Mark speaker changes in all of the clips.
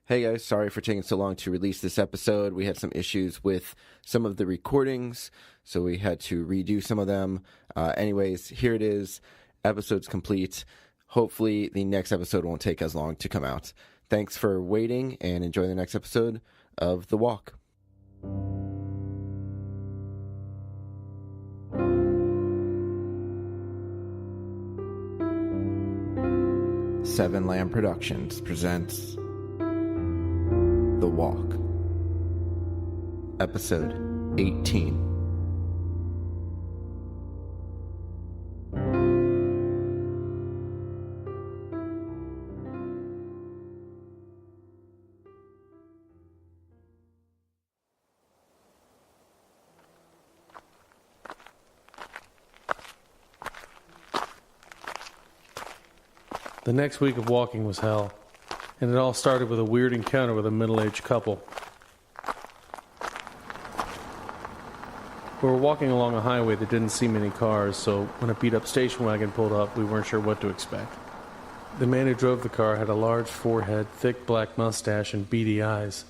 Speaker 1: Hey guys, sorry for taking so long to release this episode. We had some issues with some of the recordings, so we had to redo some of them. Anyways, here it is. Episode's complete. Hopefully the next episode won't take as long to come out. Thanks for waiting and enjoy the next episode of The Walk. Seven Lamb Productions presents The Walk, Episode 18.
Speaker 2: The next week of walking was hell, and it all started with a weird encounter with a middle-aged couple. We were walking along a highway that didn't see many cars, so when a beat-up station wagon pulled up, we weren't sure what to expect. The man who drove the car had a large forehead, thick black mustache, and beady eyes.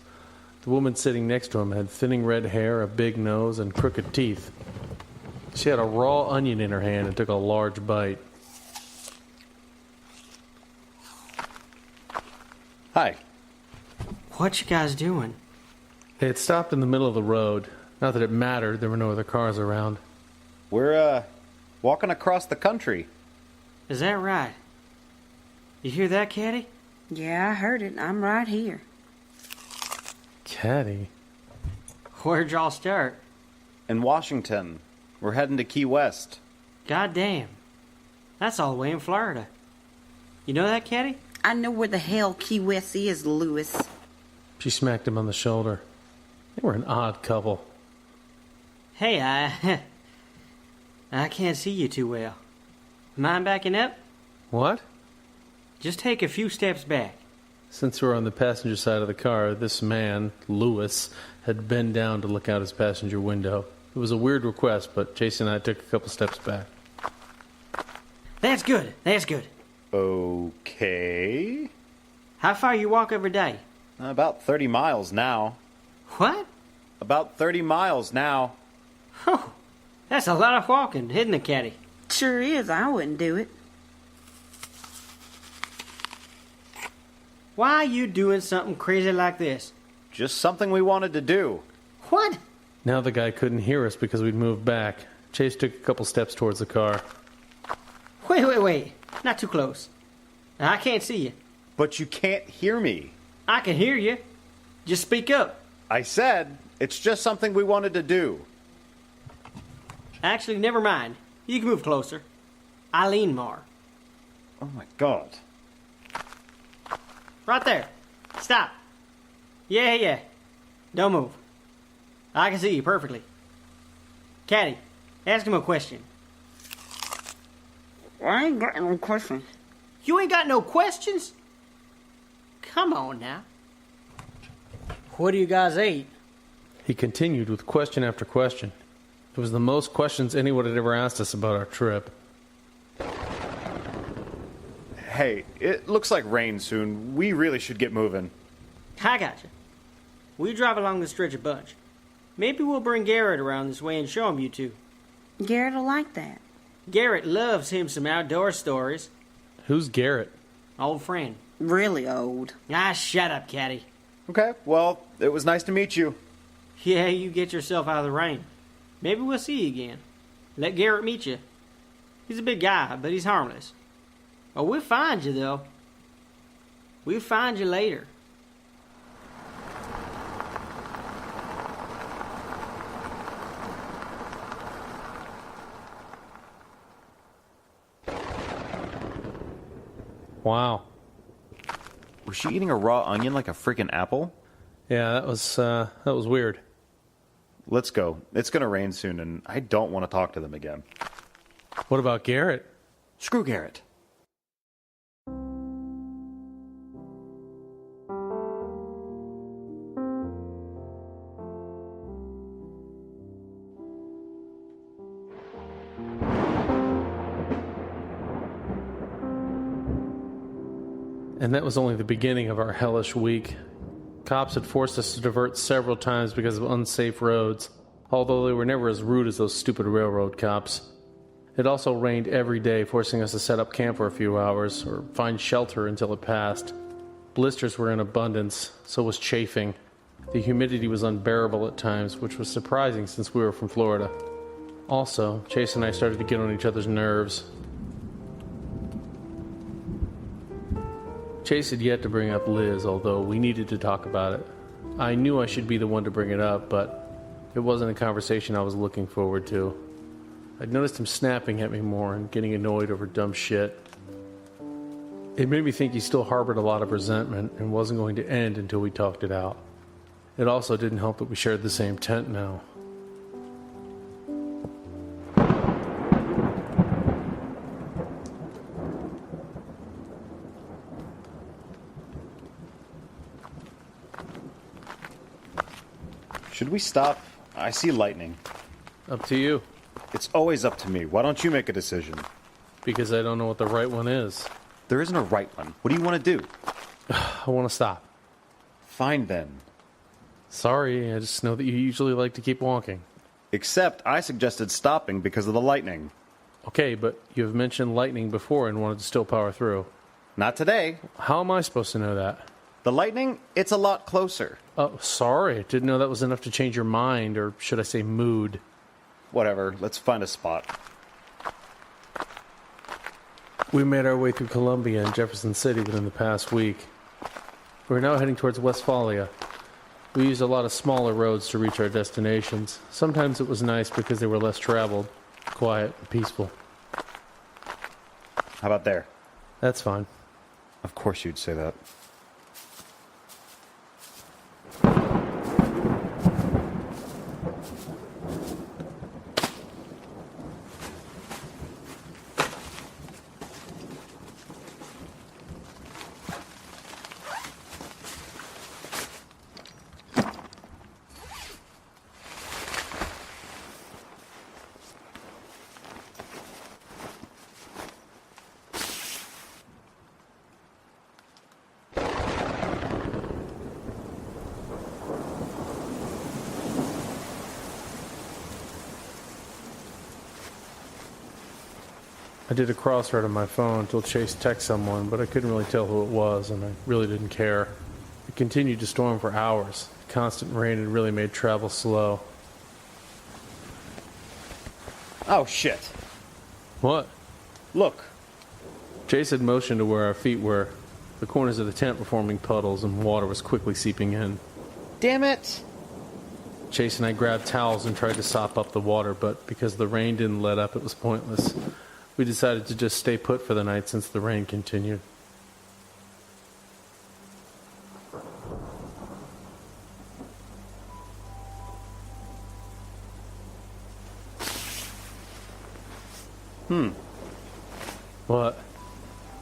Speaker 2: The woman sitting next to him had thinning red hair, a big nose, and crooked teeth. She had a raw onion in her hand and took a large bite.
Speaker 3: Hi.
Speaker 4: What you guys doing?
Speaker 2: They had stopped in the middle of the road. Not that it mattered, there were no other cars around.
Speaker 3: We're, walking across the country.
Speaker 4: Is that right? You hear that, Caddy?
Speaker 5: Yeah, I heard it. I'm right here.
Speaker 2: Caddy?
Speaker 4: Where'd y'all start?
Speaker 3: In Washington. We're heading to Key West.
Speaker 4: Goddamn. That's all the way in Florida. You know that, Caddy?
Speaker 5: I know where the hell Key West is, Lewis.
Speaker 2: She smacked him on the shoulder. They were an odd couple.
Speaker 4: Hey, I can't see you too well. Mind backing up?
Speaker 2: What?
Speaker 4: Just take a few steps back.
Speaker 2: Since we were on the passenger side of the car, this man, Lewis, had bent down to look out his passenger window. It was a weird request, but Jason and I took a couple steps back.
Speaker 4: That's good. That's good.
Speaker 3: Okay.
Speaker 4: How far you walk every day?
Speaker 3: About 30 miles now.
Speaker 4: What?
Speaker 3: About 30 miles now.
Speaker 4: Oh, that's a lot of walking, isn't it, Caddy?
Speaker 5: Sure is. I wouldn't do it.
Speaker 4: Why are you doing something crazy like this?
Speaker 3: Just something we wanted to do.
Speaker 4: What?
Speaker 2: Now the guy couldn't hear us because we'd moved back. Chase took a couple steps towards the car.
Speaker 4: Wait. Not too close. I can't see you.
Speaker 3: But you can't hear me.
Speaker 4: I can hear you. Just speak up.
Speaker 3: I said, it's just something we wanted to do.
Speaker 4: Actually, never mind. You can move closer. I lean more.
Speaker 3: Oh my God.
Speaker 4: Right there. Stop. Yeah. Don't move. I can see you perfectly. Caddy, ask him a question.
Speaker 5: I ain't got no question.
Speaker 4: You ain't got no questions? Come on now. What do you guys eat?
Speaker 2: He continued with question after question. It was the most questions anyone had ever asked us about our trip.
Speaker 3: Hey, it looks like rain soon. We really should get moving.
Speaker 4: I got you. We drive along the stretch a bunch. Maybe we'll bring Garrett around this way and show him you two.
Speaker 5: Garrett'll like that.
Speaker 4: Garrett loves him some outdoor stories.
Speaker 2: Who's Garrett?
Speaker 4: Old friend.
Speaker 5: Really old.
Speaker 4: Shut up, Caddy.
Speaker 3: Okay, well, it was nice to meet you.
Speaker 4: Yeah, you get yourself out of the rain. Maybe we'll see you again. Let Garrett meet you. He's a big guy, but he's harmless. Oh, we'll find you, though. We'll find you later.
Speaker 2: Wow.
Speaker 3: Was she eating a raw onion like a freaking apple?
Speaker 2: Yeah, that was weird.
Speaker 3: Let's go. It's gonna rain soon, and I don't want to talk to them again.
Speaker 2: What about Garrett?
Speaker 3: Screw Garrett.
Speaker 2: And that was only the beginning of our hellish week. Cops had forced us to divert several times because of unsafe roads, although they were never as rude as those stupid railroad cops. It also rained every day, forcing us to set up camp for a few hours, or find shelter until it passed. Blisters were in abundance, so was chafing. The humidity was unbearable at times, which was surprising since we were from Florida. Also, Chase and I started to get on each other's nerves. Chase had yet to bring up Liz, although we needed to talk about it. I knew I should be the one to bring it up, but it wasn't a conversation I was looking forward to. I'd noticed him snapping at me more and getting annoyed over dumb shit. It made me think he still harbored a lot of resentment and wasn't going to end until we talked it out. It also didn't help that we shared the same tent now.
Speaker 3: Should we stop? I see lightning.
Speaker 2: Up to you,
Speaker 3: It's always up to me. Why don't you make a decision?
Speaker 2: because I don't know what the right one is.
Speaker 3: There isn't a right one. What do you want to do?
Speaker 2: I want to stop.
Speaker 3: Fine then.
Speaker 2: Sorry, I just know that you usually like to keep walking.
Speaker 3: Except I suggested stopping because of the lightning.
Speaker 2: Okay, but you have mentioned lightning before and wanted to still power through.
Speaker 3: Not today.
Speaker 2: How am I supposed to know that?
Speaker 3: The lightning, it's a lot closer.
Speaker 2: Oh, sorry. I didn't know that was enough to change your mind, or should I say mood.
Speaker 3: Whatever, let's find a spot.
Speaker 2: We made our way through Columbia and Jefferson City within the past week. We're now heading towards Westphalia. We used a lot of smaller roads to reach our destinations. Sometimes it was nice because they were less traveled, quiet, and peaceful.
Speaker 3: How about there?
Speaker 2: That's fine.
Speaker 3: Of course you'd say that.
Speaker 2: I did a crossword on my phone until Chase texted someone, but I couldn't really tell who it was, and I really didn't care. It continued to storm for hours. The constant rain had really made travel slow.
Speaker 3: Oh, shit.
Speaker 2: What?
Speaker 3: Look.
Speaker 2: Chase had motioned to where our feet were. The corners of the tent were forming puddles, and water was quickly seeping in.
Speaker 3: Damn it.
Speaker 2: Chase and I grabbed towels and tried to sop up the water, but because the rain didn't let up, it was pointless. We decided to just stay put for the night since the rain continued. What?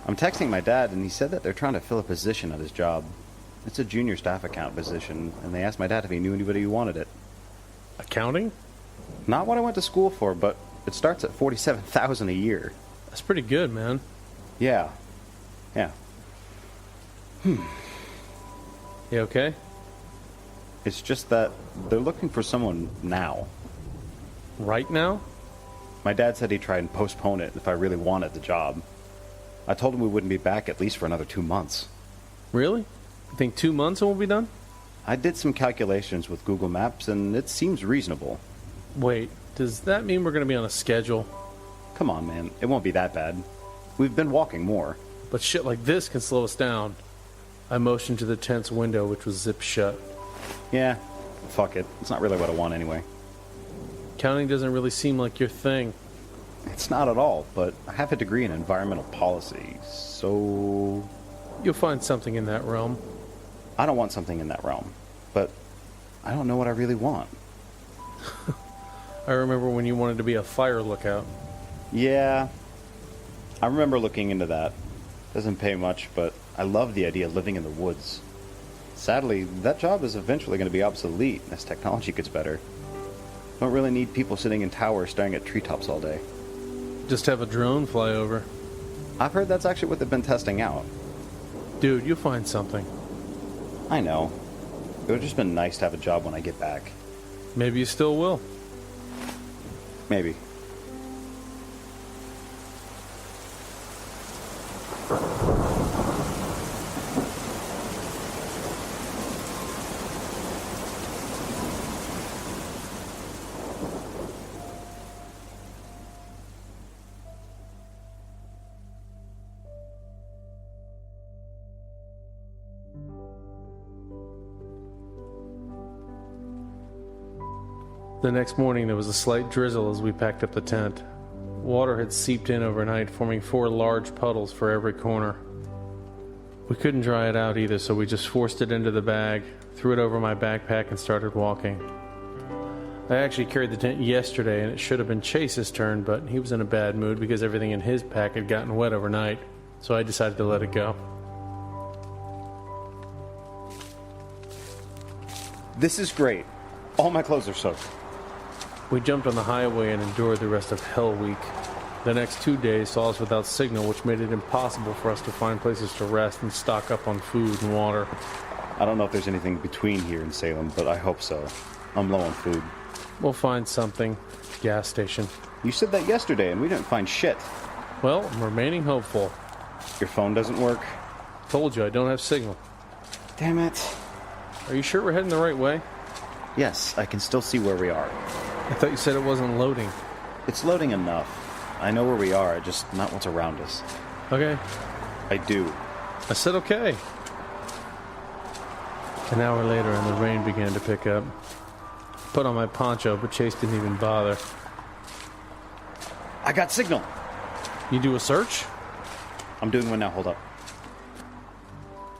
Speaker 3: I'm texting my dad, and he said that they're trying to fill a position at his job. It's a junior staff account position, and they asked my dad if he knew anybody who wanted it.
Speaker 2: Accounting?
Speaker 3: Not what I went to school for, but it starts at $47,000 a year.
Speaker 2: That's pretty good, man.
Speaker 3: Yeah.
Speaker 2: You okay?
Speaker 3: It's just that they're looking for someone now.
Speaker 2: Right now?
Speaker 3: My dad said he'd try and postpone it if I really wanted the job. I told him we wouldn't be back at least for another 2 months.
Speaker 2: Really? You think 2 months and we'll be done?
Speaker 3: I did some calculations with Google Maps, and it seems reasonable.
Speaker 2: Wait, does that mean we're going to be on a schedule?
Speaker 3: Come on, man. It won't be that bad. We've been walking more.
Speaker 2: But shit like this can slow us down. I motioned to the tent's window, which was zipped shut.
Speaker 3: Yeah, fuck it. It's not really what I want anyway.
Speaker 2: Counting doesn't really seem like your thing.
Speaker 3: It's not at all, but I have a degree in environmental policy, so...
Speaker 2: You'll find something in that realm.
Speaker 3: I don't want something in that realm, but I don't know what I really want.
Speaker 2: I remember when you wanted to be a fire lookout.
Speaker 3: Yeah, I remember looking into that. Doesn't pay much, but I love the idea of living in the woods. Sadly, that job is eventually going to be obsolete as technology gets better. Don't really need people sitting in towers staring at treetops all day.
Speaker 2: Just have a drone fly over.
Speaker 3: I've heard that's actually what they've been testing out.
Speaker 2: Dude, you'll find something.
Speaker 3: I know. It would just been nice to have a job when I get back.
Speaker 2: Maybe you still will.
Speaker 3: Maybe.
Speaker 2: The next morning there was a slight drizzle as we packed up the tent. Water had seeped in overnight, forming 4 large puddles for every corner. We couldn't dry it out either, so we just forced it into the bag, threw it over my backpack, and started walking. I actually carried the tent yesterday, and it should have been Chase's turn, but he was in a bad mood because everything in his pack had gotten wet overnight, so I decided to let it go.
Speaker 3: This is great. All my clothes are soaked.
Speaker 2: We jumped on the highway and endured the rest of Hell Week. The next 2 days saw us without signal, which made it impossible for us to find places to rest and stock up on food and water.
Speaker 3: I don't know if there's anything between here and Salem, but I hope so. I'm low on food.
Speaker 2: We'll find something. Gas station.
Speaker 3: You said that yesterday, and we didn't find shit.
Speaker 2: Well, I'm remaining hopeful.
Speaker 3: Your phone doesn't work?
Speaker 2: Told you I don't have signal.
Speaker 3: Damn it.
Speaker 2: Are you sure we're heading the right way?
Speaker 3: Yes, I can still see where we are.
Speaker 2: I thought you said it wasn't loading.
Speaker 3: It's loading enough. I know where we are, just not what's around us.
Speaker 2: Okay.
Speaker 3: I do.
Speaker 2: I said okay. An hour later and the rain began to pick up. Put on my poncho, but Chase didn't even bother.
Speaker 3: I got signal.
Speaker 2: You do a search?
Speaker 3: I'm doing one now, hold up.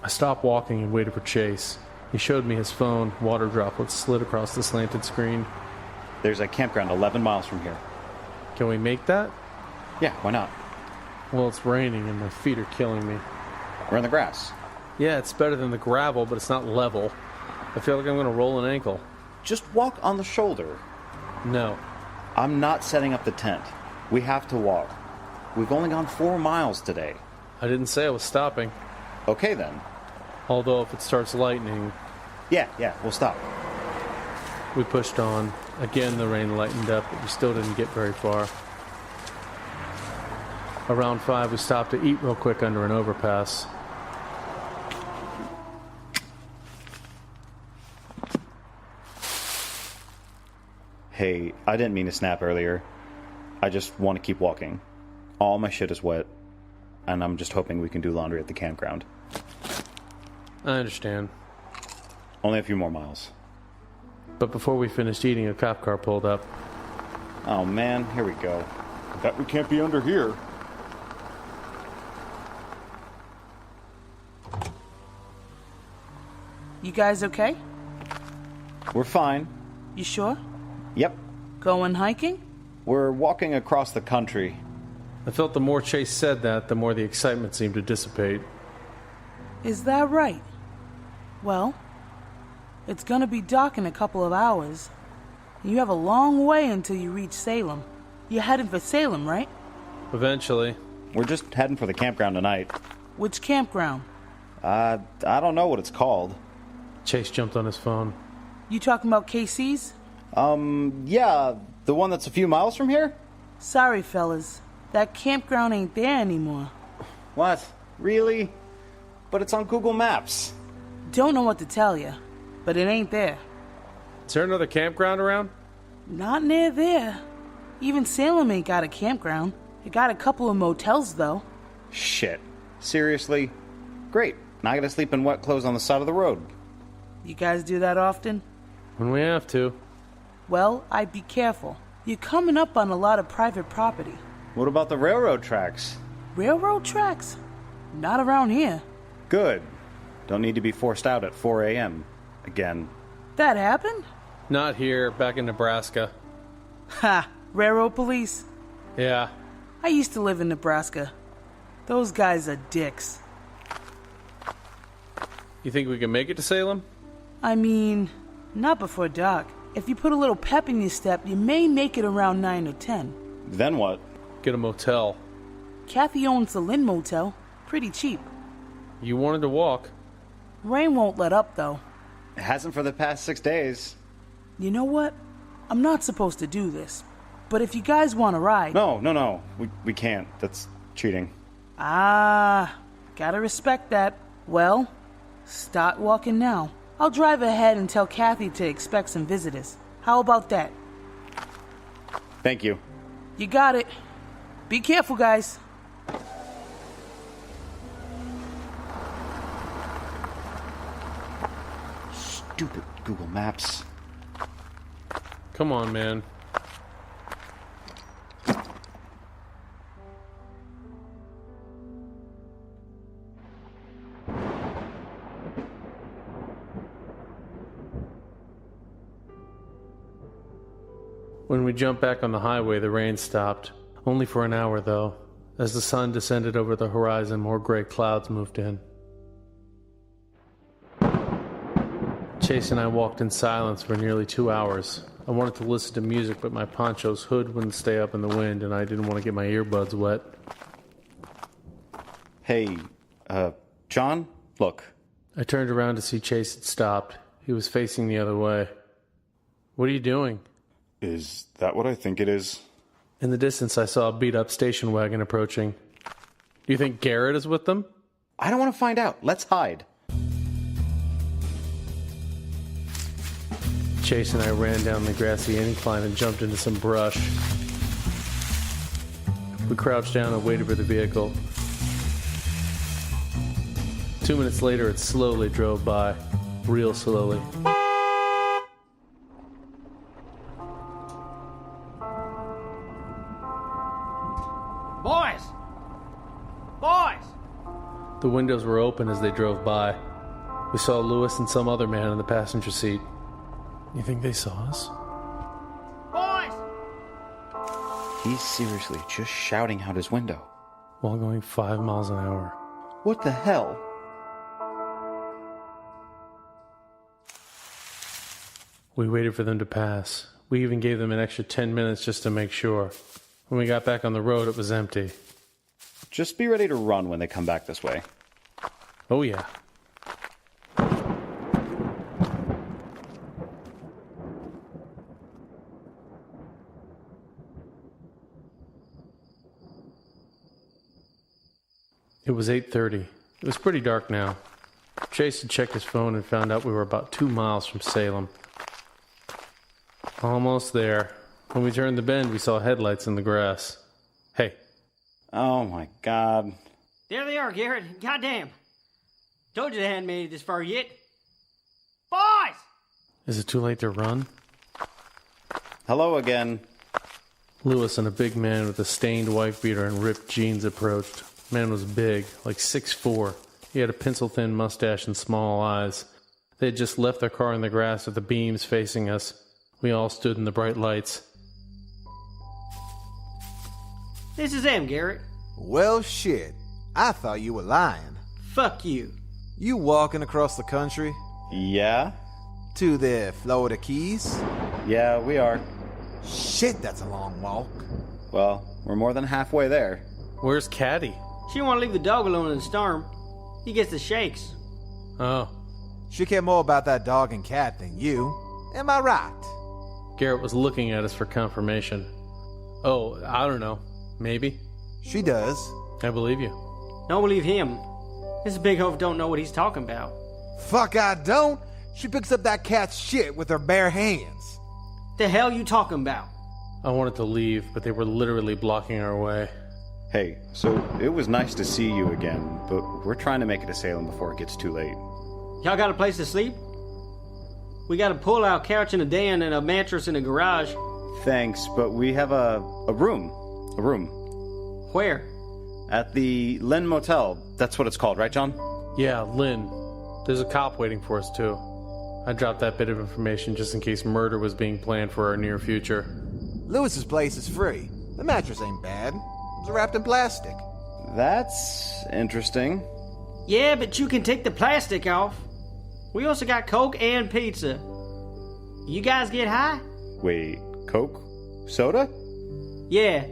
Speaker 2: I stopped walking and waited for Chase. He showed me his phone. Water droplets slid across the slanted screen.
Speaker 3: There's a campground 11 miles from here.
Speaker 2: Can we make that?
Speaker 3: Yeah, why not?
Speaker 2: Well, it's raining and my feet are killing me.
Speaker 3: We're in the grass.
Speaker 2: Yeah, it's better than the gravel, but it's not level. I feel like I'm going to roll an ankle.
Speaker 3: Just walk on the shoulder.
Speaker 2: No.
Speaker 3: I'm not setting up the tent. We have to walk. We've only gone 4 miles today.
Speaker 2: I didn't say I was stopping.
Speaker 3: Okay then.
Speaker 2: Although if it starts lightning...
Speaker 3: Yeah, we'll stop.
Speaker 2: We pushed on. Again, the rain lightened up, but we still didn't get very far. Around 5, we stopped to eat real quick under an overpass.
Speaker 3: Hey, I didn't mean to snap earlier. I just want to keep walking. All my shit is wet, and I'm just hoping we can do laundry at the campground.
Speaker 2: I understand.
Speaker 3: Only a few more miles.
Speaker 2: But before we finished eating, a cop car pulled up.
Speaker 3: Oh man, here we go. Bet we can't be under here.
Speaker 6: You guys okay?
Speaker 3: We're fine.
Speaker 6: You sure?
Speaker 3: Yep.
Speaker 6: Going hiking?
Speaker 3: We're walking across the country.
Speaker 2: I felt the more Chase said that, the more the excitement seemed to dissipate.
Speaker 6: Is that right? Well, it's gonna be dark in a couple of hours. You have a long way until you reach Salem. You're heading for Salem, right?
Speaker 2: Eventually.
Speaker 3: We're just heading for the campground tonight.
Speaker 6: Which campground?
Speaker 3: I don't know what it's called.
Speaker 2: Chase jumped on his phone.
Speaker 6: You talking about KC's?
Speaker 3: Yeah, the one that's a few miles from here?
Speaker 6: Sorry, fellas. That campground ain't there anymore.
Speaker 3: What? Really? But it's on Google Maps.
Speaker 6: Don't know what to tell you, but it ain't there.
Speaker 2: Is there another campground around?
Speaker 6: Not near there. Even Salem ain't got a campground. It got a couple of motels, though.
Speaker 3: Shit. Seriously? Great. Now I gotta sleep in wet clothes on the side of the road.
Speaker 6: You guys do that often?
Speaker 2: When we have to.
Speaker 6: Well, I'd be careful. You're coming up on a lot of private property.
Speaker 3: What about the railroad tracks?
Speaker 6: Railroad tracks? Not around here.
Speaker 3: Good. Don't need to be forced out at 4 a.m. again.
Speaker 6: That happened?
Speaker 2: Not here, back in Nebraska.
Speaker 6: Ha! Railroad police.
Speaker 2: Yeah.
Speaker 6: I used to live in Nebraska. Those guys are dicks.
Speaker 2: You think we can make it to Salem?
Speaker 6: I mean, not before dark. If you put a little pep in your step, you may make it around 9 or 10.
Speaker 3: Then what?
Speaker 2: Get a motel.
Speaker 6: Kathy owns the Lynn Motel. Pretty cheap.
Speaker 2: You wanted to walk.
Speaker 6: Rain won't let up, though.
Speaker 3: It hasn't for the past 6 days.
Speaker 6: You know what? I'm not supposed to do this. But if you guys want to ride...
Speaker 3: No. We can't. That's cheating.
Speaker 6: Ah, gotta respect that. Well, start walking now. I'll drive ahead and tell Kathy to expect some visitors. How about that?
Speaker 3: Thank you.
Speaker 6: You got it. Be careful, guys.
Speaker 3: Stupid Google Maps.
Speaker 2: Come on, man. When we jumped back on the highway, the rain stopped. Only for an hour, though. As the sun descended over the horizon, more gray clouds moved in. Chase and I walked in silence for nearly 2 hours. I wanted to listen to music, but my poncho's hood wouldn't stay up in the wind, and I didn't want to get my earbuds wet.
Speaker 3: Hey, John, look.
Speaker 2: I turned around to see Chase had stopped. He was facing the other way. What are you doing?
Speaker 3: Is that what I think it is?
Speaker 2: In the distance, I saw a beat-up station wagon approaching. Do you think Garrett is with them?
Speaker 3: I don't want to find out. Let's hide.
Speaker 2: Chase and I ran down the grassy incline and jumped into some brush. We crouched down and waited for the vehicle. 2 minutes later, it slowly drove by. Real slowly.
Speaker 4: Boys! Boys!
Speaker 2: The windows were open as they drove by. We saw Lewis and some other man in the passenger seat. You think they saw us?
Speaker 4: Boys!
Speaker 3: He's seriously just shouting out his window.
Speaker 2: While going 5 miles an hour.
Speaker 3: What the hell?
Speaker 2: We waited for them to pass. We even gave them an extra 10 minutes just to make sure. When we got back on the road, it was empty.
Speaker 3: Just be ready to run when they come back this way.
Speaker 2: Oh, yeah. It was 8:30. It was pretty dark now. Chase had checked his phone and found out we were about 2 miles from Salem. Almost there. When we turned the bend, we saw headlights in the grass. Hey.
Speaker 3: Oh my god.
Speaker 4: There they are, Garrett. Goddamn. Told you they hadn't made it this far yet. Boys!
Speaker 2: Is it too late to run?
Speaker 3: Hello again.
Speaker 2: Lewis and a big man with a stained wife beater and ripped jeans approached. Man was big, like 6'4". He had a pencil-thin mustache and small eyes. They had just left their car in the grass with the beams facing us. We all stood in the bright lights.
Speaker 4: This is them, Garrett.
Speaker 7: Well, shit. I thought you were lying.
Speaker 4: Fuck you.
Speaker 7: You walking across the country?
Speaker 3: Yeah?
Speaker 7: To the Florida Keys?
Speaker 3: Yeah, we are.
Speaker 7: Shit, that's a long walk.
Speaker 3: Well, we're more than halfway there.
Speaker 2: Where's Caddy?
Speaker 4: She won't leave the dog alone in the storm. He gets the shakes.
Speaker 2: Oh.
Speaker 7: She care more about that dog and cat than you. Am I right?
Speaker 2: Garrett was looking at us for confirmation. Oh, I don't know. Maybe.
Speaker 7: She does.
Speaker 2: I believe you.
Speaker 4: Don't believe him. This big oaf don't know what he's talking about.
Speaker 7: Fuck, I don't. She picks up that cat's shit with her bare hands.
Speaker 4: The hell you talking about?
Speaker 2: I wanted to leave, but they were literally blocking our way.
Speaker 3: Hey, so it was nice to see you again, but we're trying to make it to Salem before it gets too late.
Speaker 4: Y'all got a place to sleep? We got a pull-out couch in a den and a mattress in a garage.
Speaker 3: Thanks, but we have a room. A room.
Speaker 4: Where?
Speaker 3: At the Lynn Motel. That's what it's called, right, John?
Speaker 2: Yeah, Lynn. There's a cop waiting for us, too. I dropped that bit of information just in case murder was being planned for our near future.
Speaker 7: Lewis's place is free. The mattress ain't bad. It's wrapped in plastic.
Speaker 3: That's interesting.
Speaker 4: Yeah, but you can take the plastic off. We also got Coke and pizza. You guys get high?
Speaker 3: Wait, Coke? Soda?
Speaker 4: Yeah,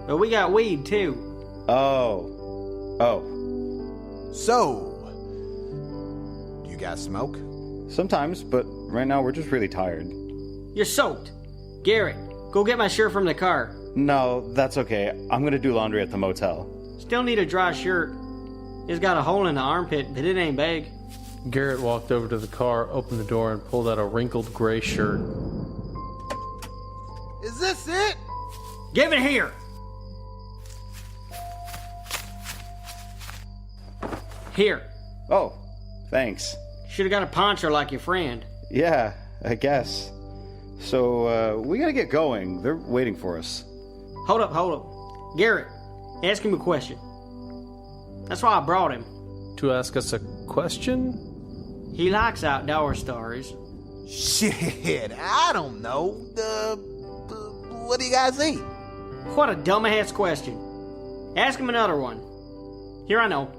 Speaker 4: but we got weed too.
Speaker 3: Oh.
Speaker 7: So, do you guys smoke?
Speaker 3: Sometimes, but right now we're just really tired.
Speaker 4: You're soaked. Garrett, go get my shirt from the car.
Speaker 3: No, that's okay. I'm gonna do laundry at the motel.
Speaker 4: Still need a dry shirt. It's got a hole in the armpit, but it ain't big.
Speaker 2: Garrett walked over to the car, opened the door, and pulled out a wrinkled gray shirt.
Speaker 7: Is this it?
Speaker 4: Give it here! Here.
Speaker 3: Oh, thanks.
Speaker 4: Should've got a poncho like your friend.
Speaker 3: Yeah, I guess. So, we gotta get going. They're waiting for us.
Speaker 4: Hold up. Garrett, ask him a question. That's why I brought him.
Speaker 2: To ask us a question?
Speaker 4: He likes outdoor stories.
Speaker 7: Shit, I don't know. What do you guys eat?
Speaker 4: What a dumbass question. Ask him another one. Here, I know.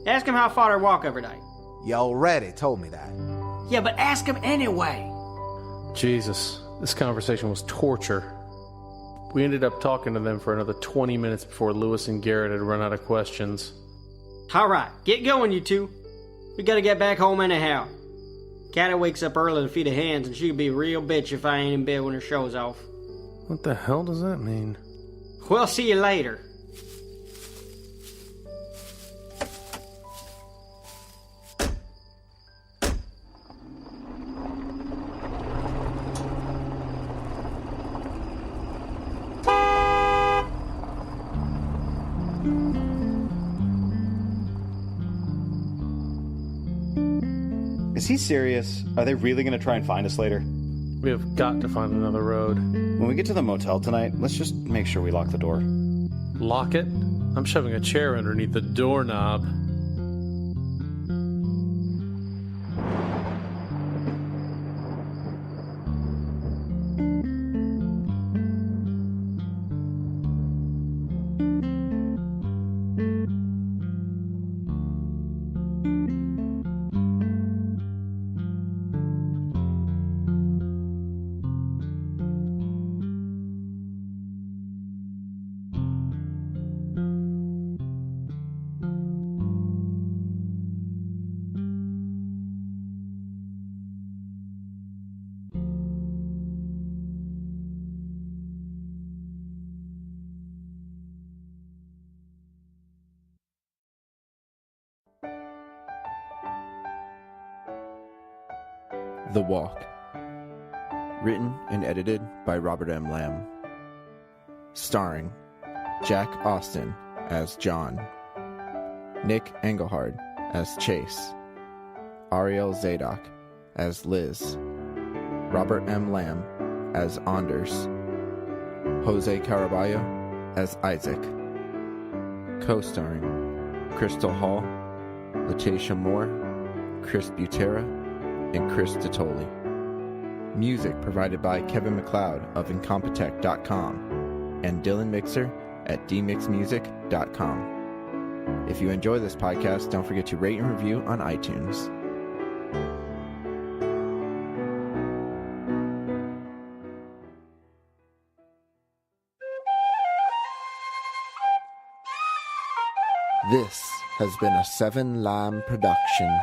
Speaker 4: Ask him how far they walk every day.
Speaker 7: You already told me that.
Speaker 4: Yeah, but ask him anyway.
Speaker 2: Jesus, this conversation was torture. We ended up talking to them for another 20 minutes before Lewis and Garrett had run out of questions.
Speaker 4: All right, get going, you two. We gotta get back home anyhow. Catty wakes up early to feed her hens, and she could be a real bitch if I ain't in bed when her show's off.
Speaker 2: What the hell does that mean?
Speaker 4: We'll see you later.
Speaker 3: Is he serious? Are they really gonna try and find us later?
Speaker 2: We have got to find another road.
Speaker 3: When we get to the motel tonight, let's just make sure we lock the door.
Speaker 2: Lock it? I'm shoving a chair underneath the doorknob.
Speaker 1: The Walk. Written and edited by Robert M. Lamb. Starring Jack Austin as John, Nick Engelhard as Chase, Ariel Zadok as Liz, Robert M. Lamb as Anders, Jose Caraballo as Isaac. Co-starring Crystal Hall, Letitia Moore, Chris Butera, and Chris Titoli. Music provided by Kevin MacLeod of Incompetech.com and Dylan Mixer at dmixmusic.com. If you enjoy this podcast, don't forget to rate and review on iTunes. This has been a 7 Lime production.